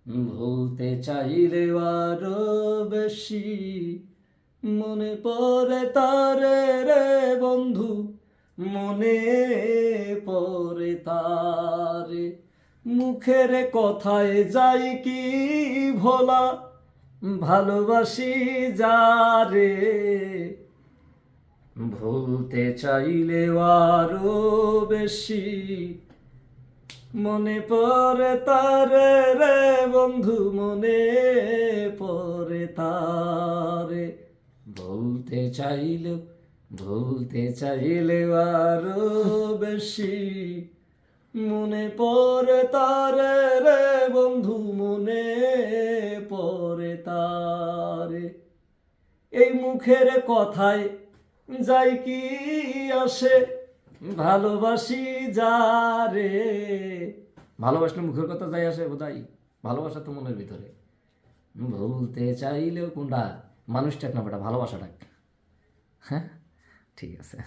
ভুলতে চাইলে আরো বেশি মনে পড়ে তারে রে বন্ধু, মনে পড়ে তারে। মুখের কথায় যাই কি ভোলা, ভালোবাসি যারে। ভুলতে চাইলে আরো বেশি মনে পড়ে তারে রে বন্ধু, মনে পড়ে তারে। ভুলতে চাইলে আরো বেশি মনে পড়ে তারে রে বন্ধু, মনে পড়ে তারে। এই মুখের কথায় যাই কি আসে, ভালোবাসি যারে। ভালোবাসলে মুখের কথা যাই আসে বোধহয়, ভালোবাসা তো মনের ভিতরে। ভুলতে চাইলেও কোনটা মানুষটাক না বেটা, ভালোবাসাটাক। হ্যাঁ, ঠিক আছে।